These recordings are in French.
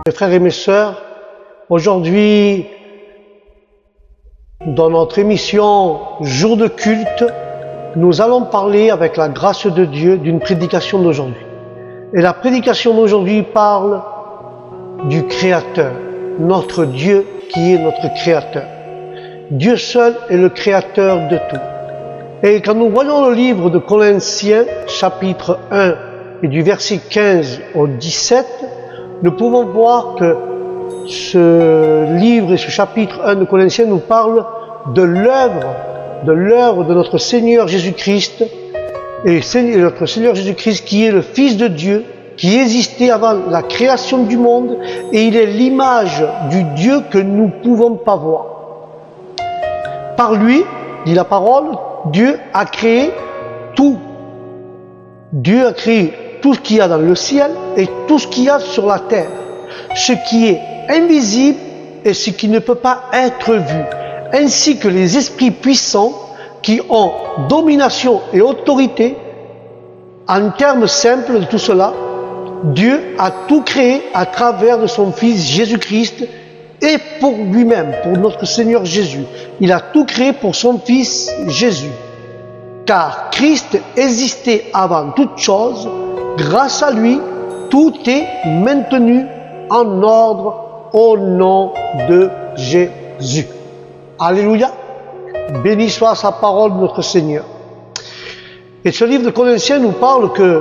Mes frères et mes sœurs, aujourd'hui, dans notre émission Jour de culte, nous allons parler avec la grâce de Dieu d'une prédication d'aujourd'hui. Et la prédication d'aujourd'hui parle du Créateur, notre Dieu qui est notre Créateur. Dieu seul est le Créateur de tout. Et quand nous voyons le livre de Colossiens, chapitre 1, et du verset 15 au 17, nous pouvons voir que ce livre et ce chapitre 1 de Colossiens nous parle de l'œuvre de notre Seigneur Jésus-Christ, et notre Seigneur Jésus-Christ qui est le Fils de Dieu, qui existait avant la création du monde, et il est l'image du Dieu que nous ne pouvons pas voir. Par lui, dit la parole, Dieu a créé tout. Dieu a créé tout ce qu'il y a dans le ciel et tout ce qu'il y a sur la terre. Ce qui est invisible et ce qui ne peut pas être vu, ainsi que les esprits puissants qui ont domination et autorité. En termes simples de tout cela, Dieu a tout créé à travers de son Fils Jésus-Christ et pour lui-même, pour notre Seigneur Jésus. Il a tout créé pour son Fils Jésus. Car Christ existait avant toute chose, grâce à lui, tout est maintenu en ordre au nom de Jésus. Alléluia. Béni soit sa parole, notre Seigneur. Et ce livre de Colossiens nous parle que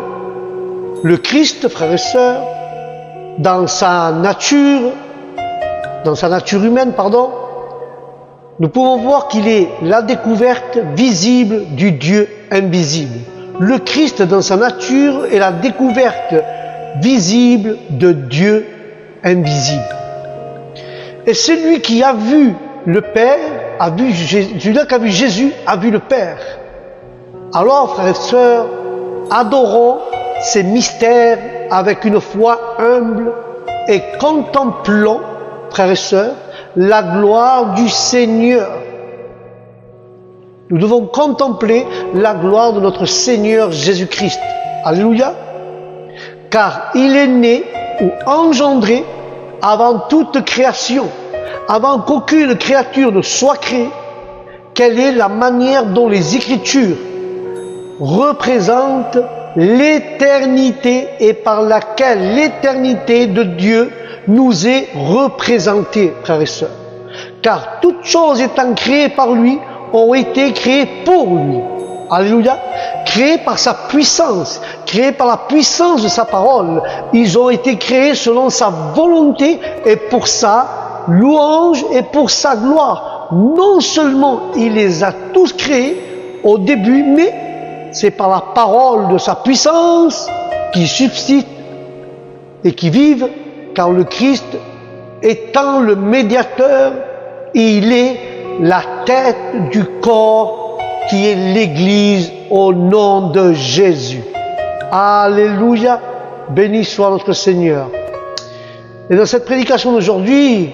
le Christ, frères et sœurs, dans sa nature humaine, nous pouvons voir qu'il est la découverte visible du Dieu invisible. Le Christ, dans sa nature, est la découverte visible de Dieu invisible. Et celui qui a vu le Père, celui-là qui a vu Jésus, a vu le Père. Alors, frères et sœurs, adorons ces mystères avec une foi humble et contemplons, frères et sœurs, la gloire du Seigneur. Nous devons contempler la gloire de notre Seigneur Jésus-Christ. Alléluia. Car il est né ou engendré avant toute création, avant qu'aucune créature ne soit créée. Quelle est la manière dont les Écritures représentent l'éternité et par laquelle l'éternité de Dieu nous est représentée, frères et sœurs. Car toutes choses étant créées par lui, ont été créées pour lui. Alléluia. Créées par sa puissance, créées par la puissance de sa parole. Ils ont été créés selon sa volonté et pour sa louange et pour sa gloire. Non seulement il les a tous créés au début, mais c'est par la parole de sa puissance qui subsiste et qui vive, car le Christ étant le médiateur, il est la tête du corps qui est l'Église au nom de Jésus. Alléluia, béni soit notre Seigneur. Et dans cette prédication d'aujourd'hui,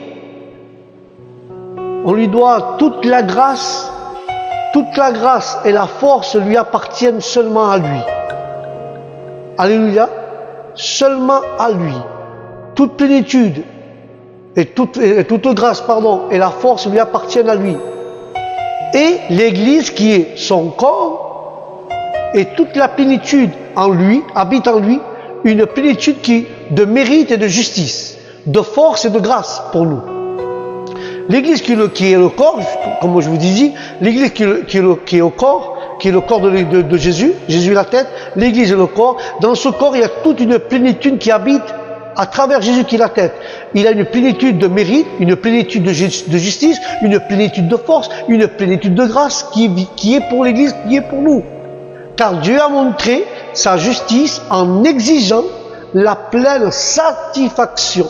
on lui doit toute la grâce et la force lui appartiennent seulement à lui. Alléluia, seulement à lui. Toute plénitude et toute grâce, et la force lui appartiennent à lui. Et l'Église qui est son corps, et toute la plénitude en lui, habite en lui, une plénitude de mérite et de justice, de force et de grâce pour nous. L'Église qui est le corps, comme je vous disais, l'Église qui est au corps, qui est le corps de Jésus, Jésus est la tête, l'Église est le corps. Dans ce corps, il y a toute une plénitude qui habite à travers Jésus qui est la tête. Il a une plénitude de mérite, une plénitude de justice, une plénitude de force, une plénitude de grâce qui est pour l'Église, qui est pour nous. Car Dieu a montré sa justice en exigeant la pleine satisfaction.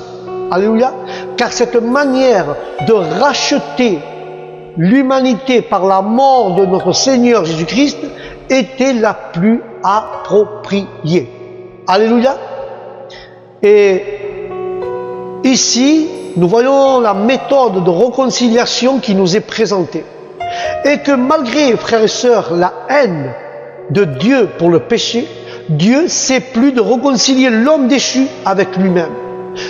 Alléluia. Car cette manière de racheter l'humanité par la mort de notre Seigneur Jésus-Christ était la plus appropriée. Alléluia. Et ici, nous voyons la méthode de réconciliation qui nous est présentée. Et que malgré, frères et sœurs, la haine de Dieu pour le péché, Dieu sait plus de réconcilier l'homme déchu avec lui-même.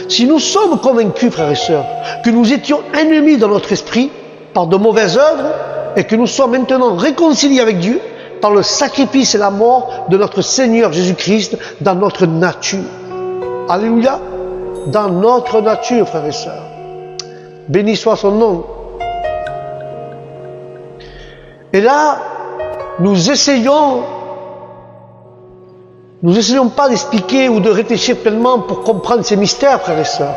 Si nous sommes convaincus, frères et sœurs, que nous étions ennemis dans notre esprit par de mauvaises œuvres et que nous sommes maintenant réconciliés avec Dieu par le sacrifice et la mort de notre Seigneur Jésus-Christ dans notre nature. Alléluia. Dans notre nature, frères et sœurs. Béni soit son nom. Et là, nous essayons pas d'expliquer ou de réfléchir pleinement pour comprendre ces mystères, frères et sœurs.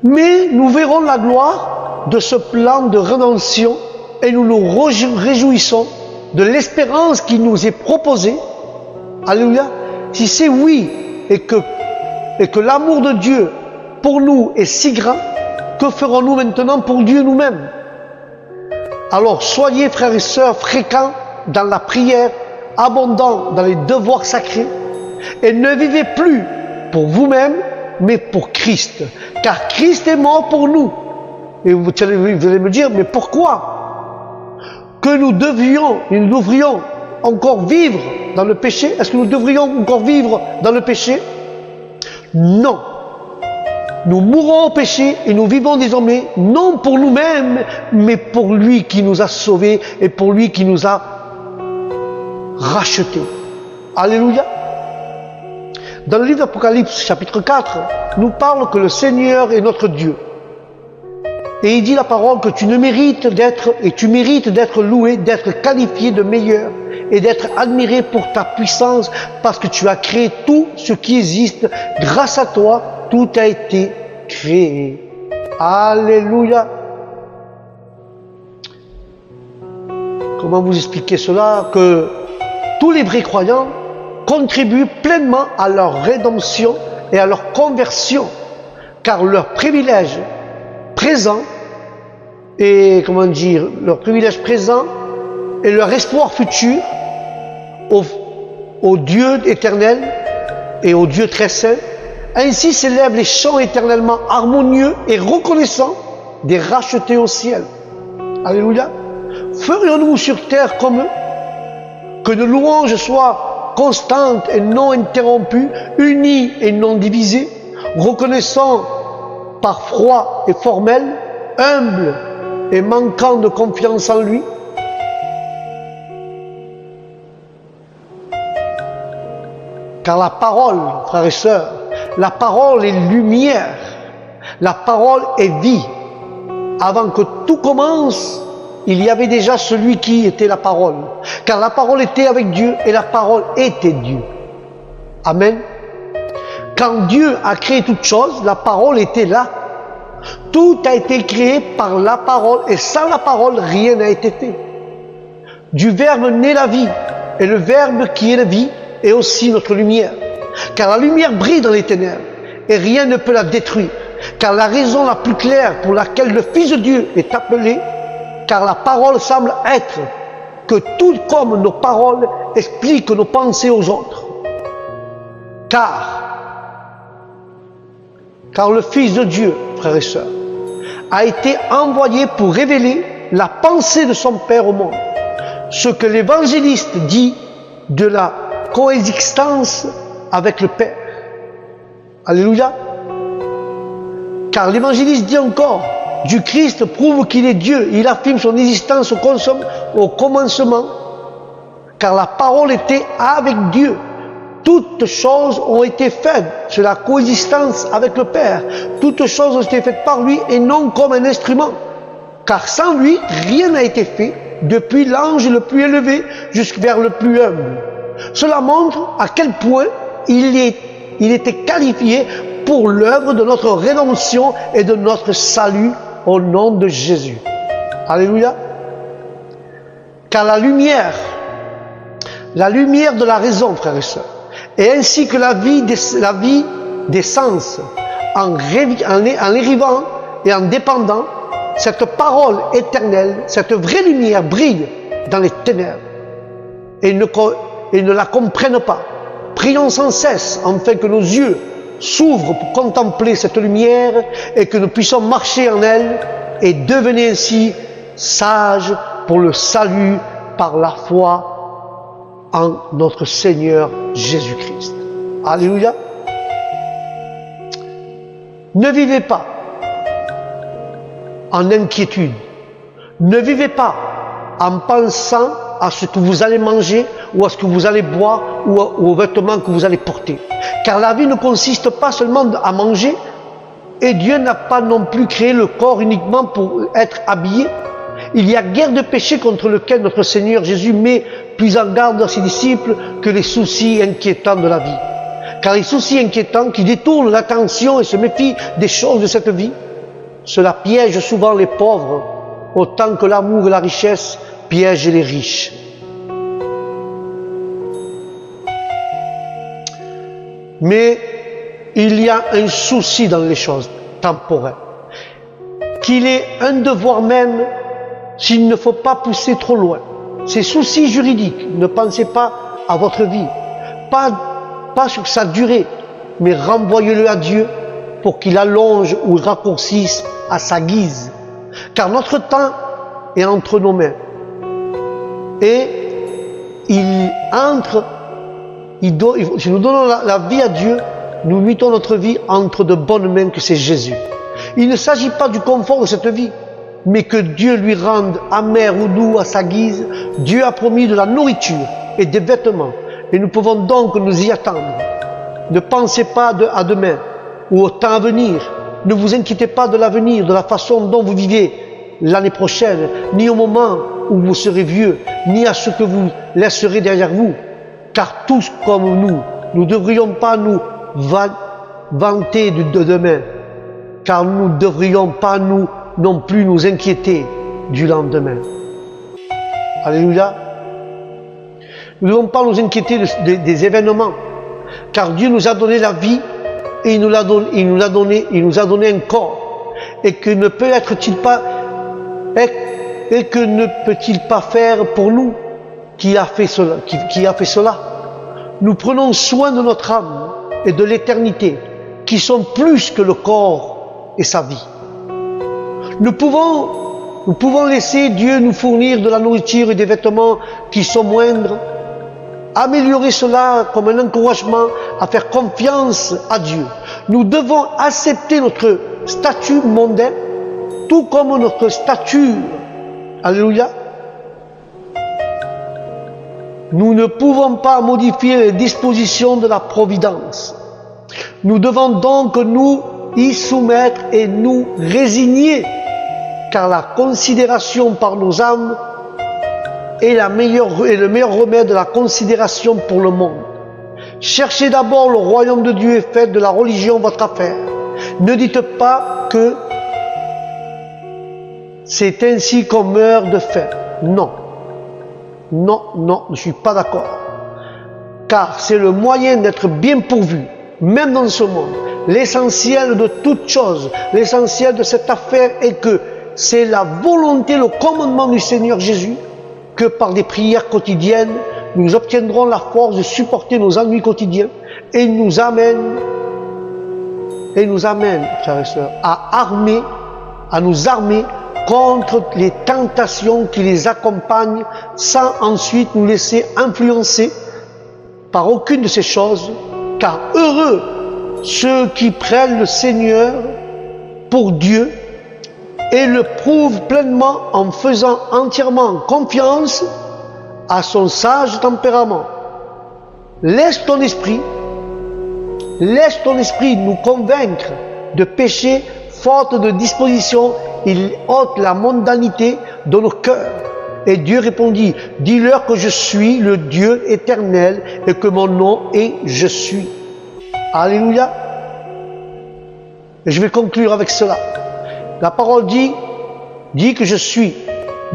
Mais nous verrons la gloire de ce plan de rédemption et nous nous réjouissons de l'espérance qui nous est proposée. Alléluia. Si c'est oui et que l'amour de Dieu pour nous est si grand, que ferons-nous maintenant pour Dieu nous-mêmes? Alors soyez, frères et sœurs, fréquents dans la prière, abondants dans les devoirs sacrés, et ne vivez plus pour vous-même, mais pour Christ. Car Christ est mort pour nous. Et vous allez me dire, mais pourquoi? Que nous devrions encore vivre dans le péché? Est-ce que nous devrions encore vivre dans le péché? Non. Nous mourons au péché et nous vivons désormais non pour nous-mêmes, mais pour lui qui nous a sauvés et pour lui qui nous a rachetés. Alléluia. Dans le livre d'Apocalypse, chapitre 4, nous parle que le Seigneur est notre Dieu. Et il dit la parole que tu mérites d'être loué, d'être qualifié de meilleur et d'être admiré pour ta puissance parce que tu as créé tout ce qui existe. Grâce à toi, tout a été créé. Alléluia. Comment vous expliquer cela? Que tous les vrais croyants contribuent pleinement à leur rédemption et à leur conversion, car leur privilège présent et leur espoir futur au Dieu éternel et au Dieu très saint. Ainsi s'élèvent les chants éternellement harmonieux et reconnaissants des rachetés au ciel. Alléluia. Ferions-nous sur terre comme eux? Que nos louanges soient constantes et non interrompues, unies et non divisées, reconnaissant par froid et formel, humble et manquant de confiance en lui. Car la parole, frères et sœurs, la parole est lumière, la parole est vie. Avant que tout commence, il y avait déjà celui qui était la parole. Car la parole était avec Dieu et la parole était Dieu. Amen. Quand Dieu a créé toutes choses, la parole était là. Tout a été créé par la parole et sans la parole, rien n'a été fait. Du Verbe naît la vie et le Verbe qui est la vie est aussi notre lumière. Car la lumière brille dans les ténèbres et rien ne peut la détruire. Car la raison la plus claire pour laquelle le Fils de Dieu est appelé, car la parole semble être que tout comme nos paroles expliquent nos pensées aux autres. Car le Fils de Dieu, frères et sœurs, a été envoyé pour révéler la pensée de son Père au monde. Ce que l'évangéliste dit de la coexistence avec le Père. Alléluia. Car l'évangéliste dit encore, du Christ prouve qu'il est Dieu. Il affirme son existence au commencement, car la parole était avec Dieu. Toutes choses ont été faites. C'est la coexistence avec le Père. Toutes choses ont été faites par lui et non comme un instrument. Car sans lui, rien n'a été fait, depuis l'ange le plus élevé jusqu'à le plus humble. Cela montre à quel point il était qualifié pour l'œuvre de notre rédemption et de notre salut au nom de Jésus. Alléluia. Car la lumière de la raison, frères et sœurs, et ainsi que la vie des sens, en arrivant et en dépendant, cette parole éternelle, cette vraie lumière brille dans les ténèbres et ne la comprennent pas. Prions sans cesse afin que nos yeux s'ouvrent pour contempler cette lumière et que nous puissions marcher en elle et devenir ainsi sages pour le salut par la foi en notre Seigneur Jésus-Christ. Alléluia. Ne vivez pas en inquiétude. Ne vivez pas en pensant à ce que vous allez manger ou à ce que vous allez boire ou aux vêtements que vous allez porter. Car la vie ne consiste pas seulement à manger, et Dieu n'a pas non plus créé le corps uniquement pour être habillé. Il y a guère de péché contre lequel notre Seigneur Jésus met plus en garde à ses disciples que les soucis inquiétants de la vie. Car les soucis inquiétants qui détournent l'attention et se méfient des choses de cette vie, cela piège souvent les pauvres, autant que l'amour et la richesse piègent les riches. Mais il y a un souci dans les choses temporelles, qu'il est un devoir même s'il ne faut pas pousser trop loin. Ces soucis juridiques, ne pensez pas à votre vie, pas sur sa durée, mais renvoyez-le à Dieu pour qu'il allonge ou raccourcisse à sa guise. Car notre temps est entre nos mains. Et si nous donnons la vie à Dieu, nous mettons notre vie entre de bonnes mains que c'est Jésus. Il ne s'agit pas du confort de cette vie, mais que Dieu lui rende amer ou doux à sa guise. Dieu a promis de la nourriture et des vêtements, et nous pouvons donc nous y attendre. Ne pensez pas à demain ou au temps à venir. Ne vous inquiétez pas de l'avenir, de la façon dont vous vivez l'année prochaine, ni au moment où vous serez vieux, ni à ce que vous laisserez derrière vous. Car tous comme nous ne devrions pas nous vanter de demain, car nous ne devrions pas nous non plus nous inquiéter du lendemain. Alléluia. Nous ne devons pas nous inquiéter des événements, car Dieu nous a donné la vie et il nous a donné un corps. Et que ne peut-il pas faire pour nous qui a fait cela. Nous prenons soin de notre âme et de l'éternité, qui sont plus que le corps et sa vie. Nous pouvons laisser Dieu nous fournir de la nourriture et des vêtements qui sont moindres, améliorer cela comme un encouragement à faire confiance à Dieu. Nous devons accepter notre statut mondain, tout comme notre stature. Alléluia. Nous ne pouvons pas modifier les dispositions de la providence. Nous devons donc nous y soumettre et nous résigner, car la considération par nos âmes est le meilleur remède de la considération pour le monde. Cherchez d'abord le royaume de Dieu et faites de la religion votre affaire. Ne dites pas que c'est ainsi qu'on meurt de faim. Non. Non, je ne suis pas d'accord. Car c'est le moyen d'être bien pourvu, même dans ce monde. L'essentiel de toute chose, l'essentiel de cette affaire est que c'est la volonté, le commandement du Seigneur Jésus, que par des prières quotidiennes, nous obtiendrons la force de supporter nos ennuis quotidiens et nous amène, frères et sœurs, à nous armer contre les tentations qui les accompagnent, sans ensuite nous laisser influencer par aucune de ces choses, car heureux ceux qui prennent le Seigneur pour Dieu et le prouvent pleinement en faisant entièrement confiance à son sage tempérament. Laisse ton esprit nous convaincre de péché faute de disposition. Il ôte la mondanité de nos cœurs. Et Dieu répondit, dis-leur que je suis le Dieu éternel et que mon nom est je suis. Alléluia. Et je vais conclure avec cela. La parole dit que je suis.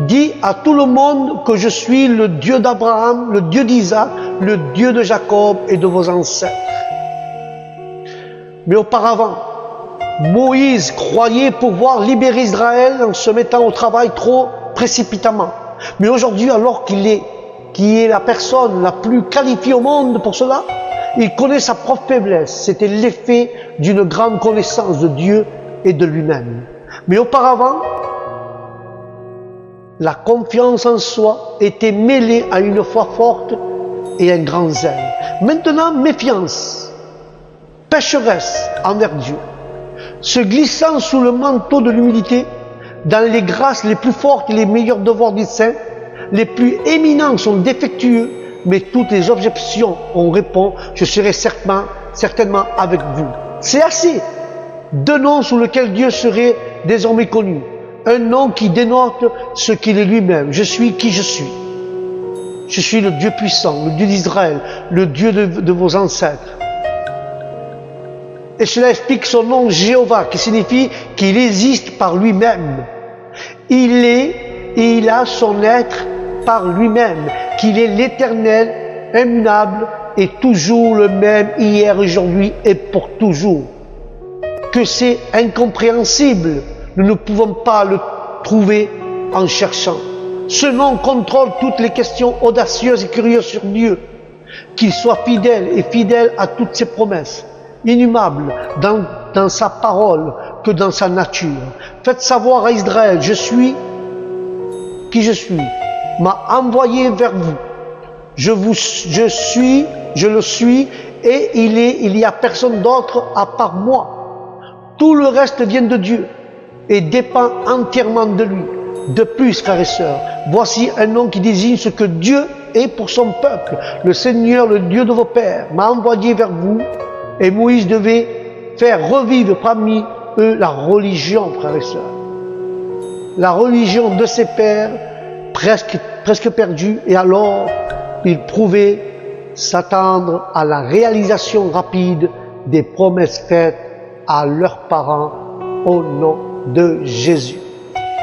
Dis à tout le monde que je suis le Dieu d'Abraham, le Dieu d'Isaac, le Dieu de Jacob et de vos ancêtres. Mais auparavant, Moïse croyait pouvoir libérer Israël en se mettant au travail trop précipitamment. Mais aujourd'hui, alors qu'il est la personne la plus qualifiée au monde pour cela, il connaît sa propre faiblesse. C'était l'effet d'une grande connaissance de Dieu et de lui-même. Mais auparavant, la confiance en soi était mêlée à une foi forte et un grand zèle. Maintenant, méfiance, pécheresse envers Dieu. se glissant sous le manteau de l'humilité, dans les grâces les plus fortes et les meilleurs devoirs des saints, les plus éminents sont défectueux, mais toutes les objections, on répond, je serai certainement avec vous. C'est assez. Deux noms sous lesquels Dieu serait désormais connu. Un nom qui dénote ce qu'il est lui-même. Je suis qui je suis. Je suis le Dieu puissant, le Dieu d'Israël, le Dieu de vos ancêtres. Et cela explique son nom Jéhovah, qui signifie qu'il existe par lui-même. Il est et il a son être par lui-même, qu'il est l'éternel, immuable et toujours le même hier, aujourd'hui et pour toujours. Que c'est incompréhensible, nous ne pouvons pas le trouver en cherchant. Ce nom contrôle toutes les questions audacieuses et curieuses sur Dieu. Qu'il soit fidèle et fidèle à toutes ses promesses, inhumables dans sa parole que dans sa nature. Faites savoir à Israël, je suis qui je suis, m'a envoyé vers vous. Je le suis et il n'y a personne d'autre à part moi. Tout le reste vient de Dieu et dépend entièrement de lui. De plus, frères et sœurs, voici un nom qui désigne ce que Dieu est pour son peuple. Le Seigneur, le Dieu de vos pères, m'a envoyé vers vous et Moïse devait faire revivre parmi eux la religion, frères et sœurs. La religion de ses pères, presque perdue, et alors ils pouvaient s'attendre à la réalisation rapide des promesses faites à leurs parents au nom de Jésus.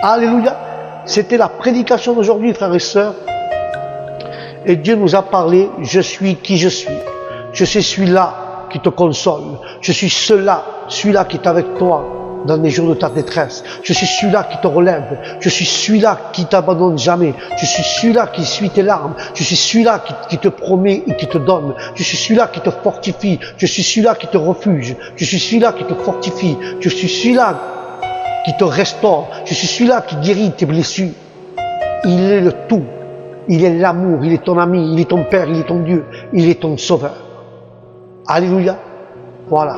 Alléluia! C'était la prédication d'aujourd'hui, frères et sœurs. Et Dieu nous a parlé, je suis qui je suis. Je suis celui-là qui te console. Je suis celui-là qui est avec toi dans les jours de ta détresse. Je suis celui-là qui te relève. Je suis celui-là qui t'abandonne jamais. Je suis celui-là qui suit tes larmes. Je suis celui-là qui te promet et qui te donne. Je suis celui-là qui te fortifie. Je suis celui-là qui te refuge. Je suis celui-là qui te fortifie. Je suis celui-là qui te restaure. Je suis celui-là qui guérit tes blessures. Il est le tout. Il est l'amour. Il est ton ami. Il est ton Père. Il est ton Dieu. Il est ton Sauveur. Alléluia. Voilà.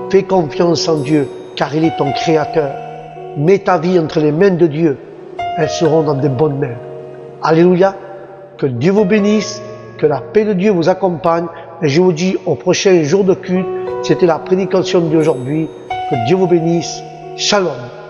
Fais confiance en Dieu, car il est ton Créateur. Mets ta vie entre les mains de Dieu. Elles seront dans de bonnes mains. Alléluia. Que Dieu vous bénisse. Que la paix de Dieu vous accompagne. Et je vous dis au prochain jour de culte. C'était la prédication d'aujourd'hui. Que Dieu vous bénisse. Shalom.